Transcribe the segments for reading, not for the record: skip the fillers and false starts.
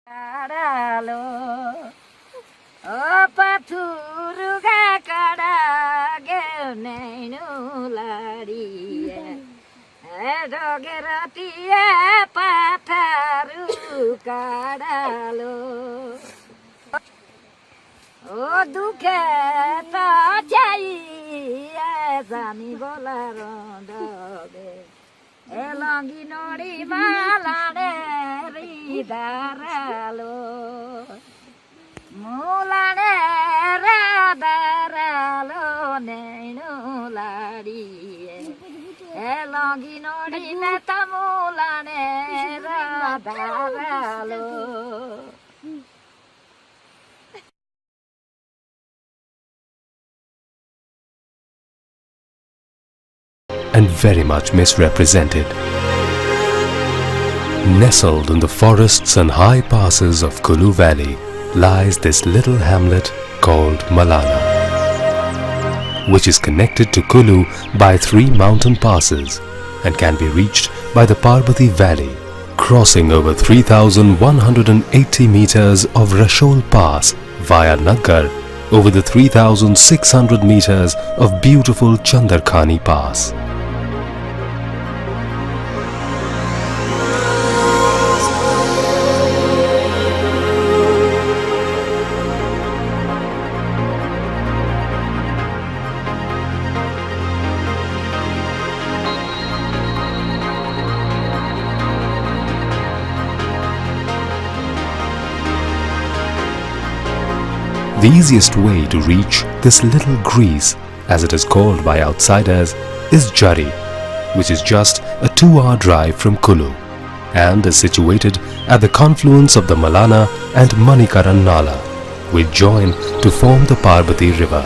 Kadalo, oh pathuruga kadage nainu ladi, dogeratiye patharu kadalo, oh dukhe ta chai zani bolarondoge. Elangi nori malane ridaralo, mulane radaralo neinu ladi. Elangi nori neta mulane radaralo. And very much misrepresented. Nestled in the forests and high passes of Kulu Valley lies this little hamlet called Malana, which is connected to Kulu by 3 mountain passes and can be reached by the Parvati Valley, crossing over 3,180 meters of Rashol Pass via Naggar over the 3,600 meters of beautiful Chandarkhani Pass. The easiest way to reach this little Greece, as it is called by outsiders, is Jari, which is just a 2-hour drive from Kulu and is situated at the confluence of the Malana and Manikaran Nala, which join to form the Parvati River.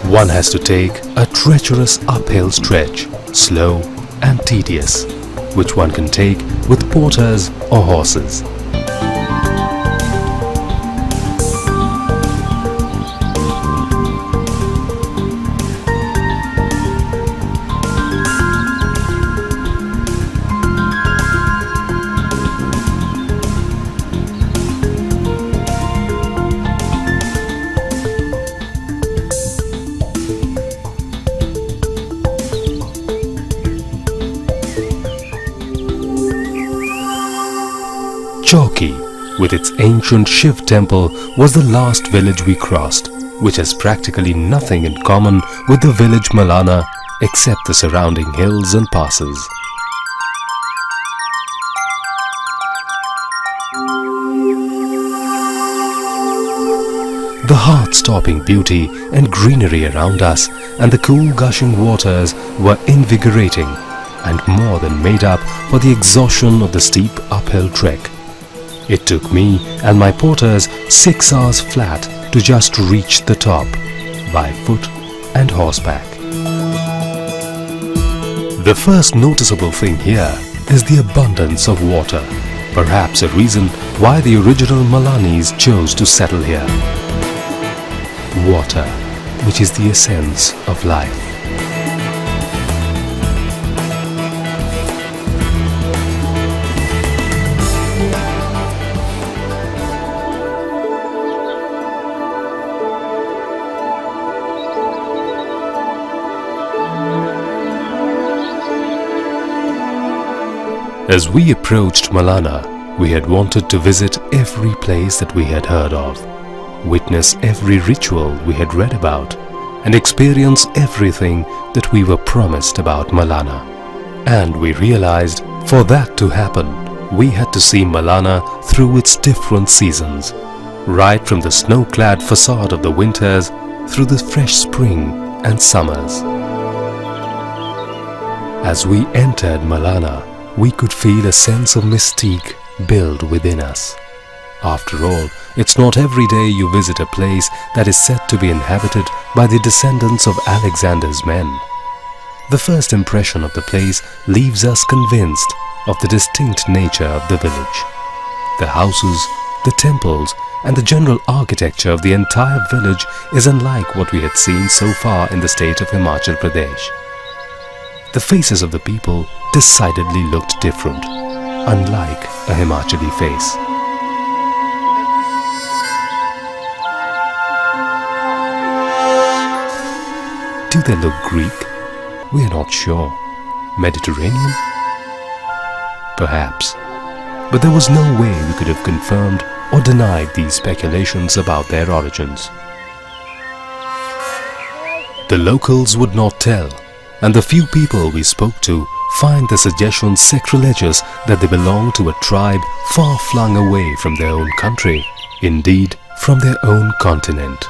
One has to take a treacherous uphill stretch, slow and tedious, which one can take with porters or horses. Chowki, with its ancient Shiv temple, was the last village we crossed, which has practically nothing in common with the village Malana except the surrounding hills and passes. The heart-stopping beauty and greenery around us and the cool gushing waters were invigorating and more than made up for the exhaustion of the steep uphill trek. It took me and my porters 6 hours flat to just reach the top, by foot and horseback. The first noticeable thing here is the abundance of water, perhaps a reason why the original Malanis chose to settle here. Water, which is the essence of life. As we approached Malana, we had wanted to visit every place that we had heard of, witness every ritual we had read about, and experience everything that we were promised about Malana. And we realized for that to happen, we had to see Malana through its different seasons, right from the snow-clad facade of the winters through the fresh spring and summers. As we entered Malana, we could feel a sense of mystique build within us. After all, it's not every day you visit a place that is said to be inhabited by the descendants of Alexander's men. The first impression of the place leaves us convinced of the distinct nature of the village. The houses, the temples and the general architecture of the entire village is unlike what we had seen so far in the state of Himachal Pradesh. The faces of the people decidedly looked different, unlike a Himachali face. Do they look Greek? We are not sure. Mediterranean? Perhaps. But there was no way we could have confirmed or denied these speculations about their origins. The locals would not tell, and the few people we spoke to find the suggestions sacrilegious that they belong to a tribe far flung away from their own country, indeed from their own continent.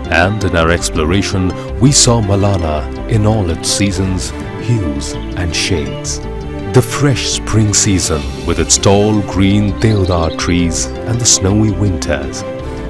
And in our exploration, we saw Malana in all its seasons, hues and shades. The fresh spring season with its tall green deodar trees and the snowy winters,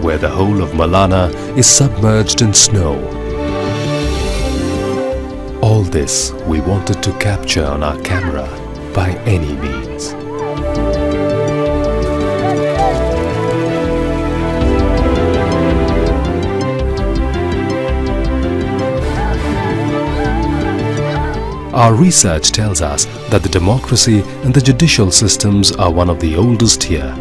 where the whole of Malana is submerged in snow. All this we wanted to capture on our camera by any means. Our research tells us that the democracy and the judicial systems are one of the oldest here.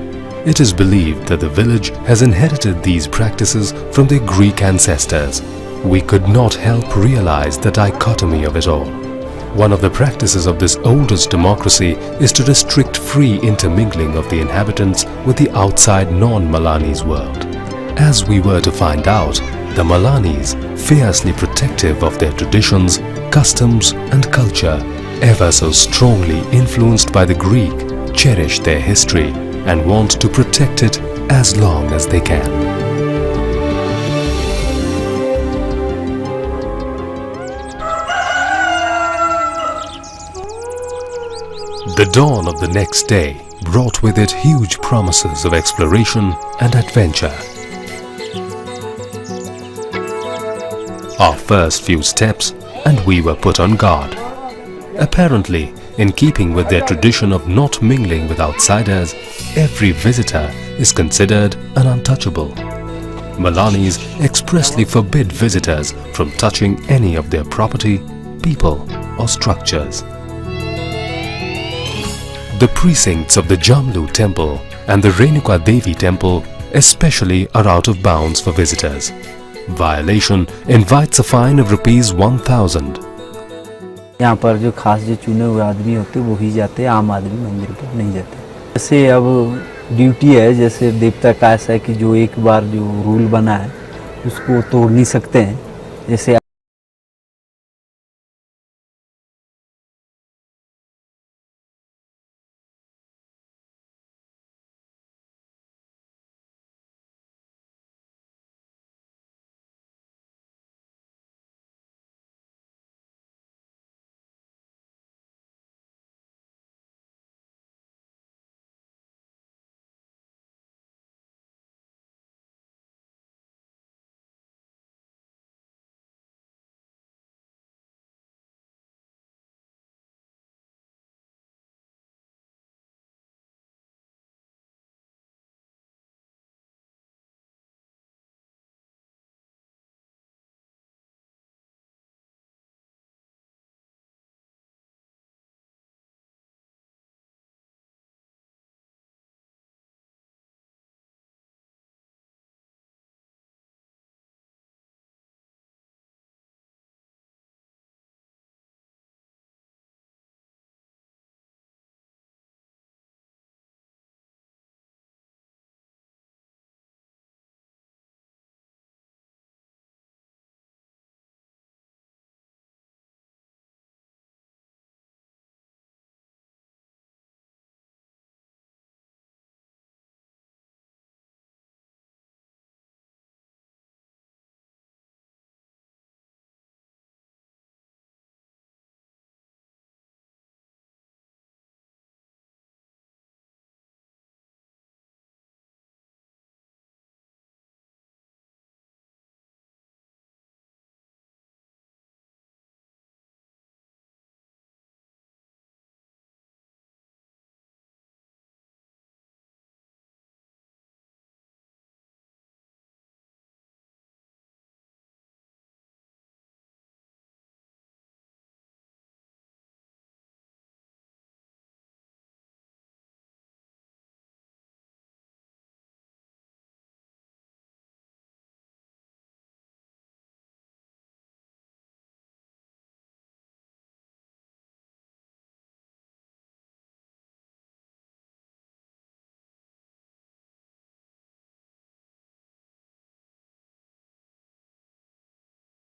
It is believed that the village has inherited these practices from their Greek ancestors. We could not help realize the dichotomy of it all. One of the practices of this oldest democracy is to restrict free intermingling of the inhabitants with the outside non-Malanis world. As we were to find out, the Malanis, fiercely protective of their traditions, customs and culture, ever so strongly influenced by the Greek, cherish their history and want to protect it as long as they can. The dawn of the next day brought with it huge promises of exploration and adventure. Our first few steps and we were put on guard. Apparently, in keeping with their tradition of not mingling with outsiders, every visitor is considered an untouchable. Malanis expressly forbid visitors from touching any of their property, people or structures. The precincts of the Jamlu temple and the Renuka Devi temple especially are out of bounds for visitors. Violation invites a fine of ₹1000. यहाँ पर जो खास जो चुने हुए आदमी होते वो ही जाते हैं, आम आदमी मंदिर पर नहीं जाते। जैसे अब ड्यूटी है, जैसे देवता का ऐसा है कि जो एक बार जो रूल बना है उसको तोड़ नहीं सकते हैं। जैसे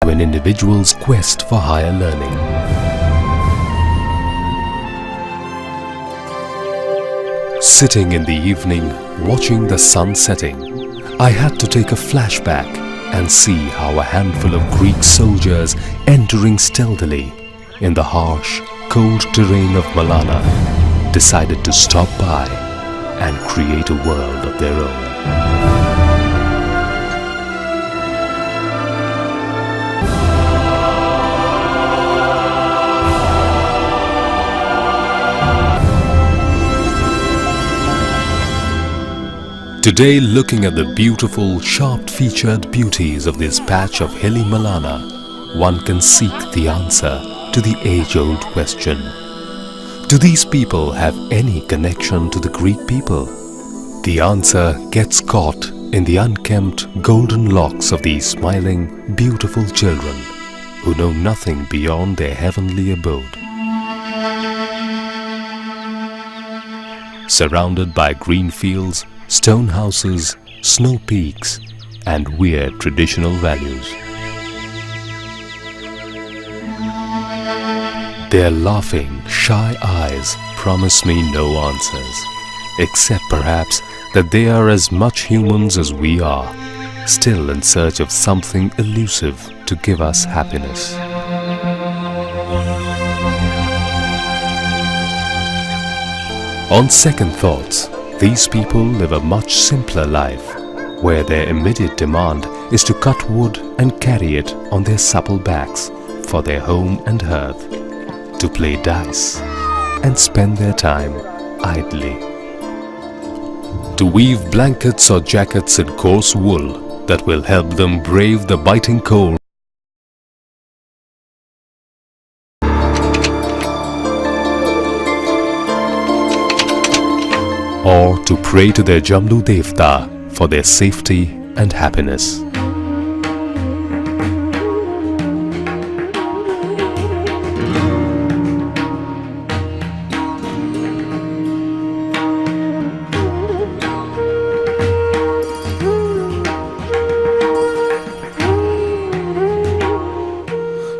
to an individual's quest for higher learning. Sitting in the evening, watching the sun setting, I had to take a flashback and see how a handful of Greek soldiers entering stealthily in the harsh, cold terrain of Malana decided to stop by and create a world of their own. Today, looking at the beautiful, sharp-featured beauties of this patch of hilly Malana, one can seek the answer to the age-old question. Do these people have any connection to the Greek people? The answer gets caught in the unkempt golden locks of these smiling, beautiful children who know nothing beyond their heavenly abode. Surrounded by green fields, stone houses, snow peaks, and weird traditional values. Their laughing, shy eyes promise me no answers, except perhaps that they are as much humans as we are, still in search of something elusive to give us happiness. On second thoughts, these people live a much simpler life, where their immediate demand is to cut wood and carry it on their supple backs for their home and hearth, to play dice and spend their time idly, to weave blankets or jackets in coarse wool that will help them brave the biting cold, or to pray to their Jamlu Devta for their safety and happiness.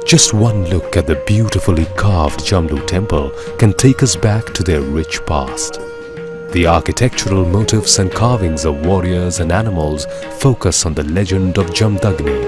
Just one look at the beautifully carved Jamlu temple can take us back to their rich past. The architectural motifs and carvings of warriors and animals focus on the legend of Jamdagni.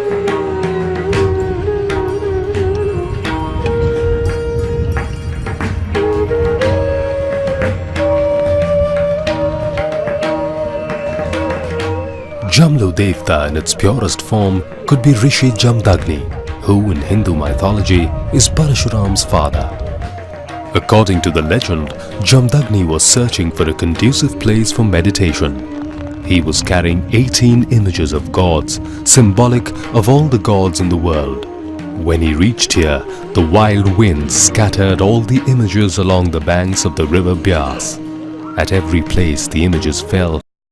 Jamlu Devta in its purest form could be Rishi Jamdagni, who in Hindu mythology is Parashuram's father. According to the legend, Jamdagni was searching for a conducive place for meditation. He was carrying 18 images of gods, symbolic of all the gods in the world. When he reached here, the wild winds scattered all the images along the banks of the river Byas. At every place the images fell,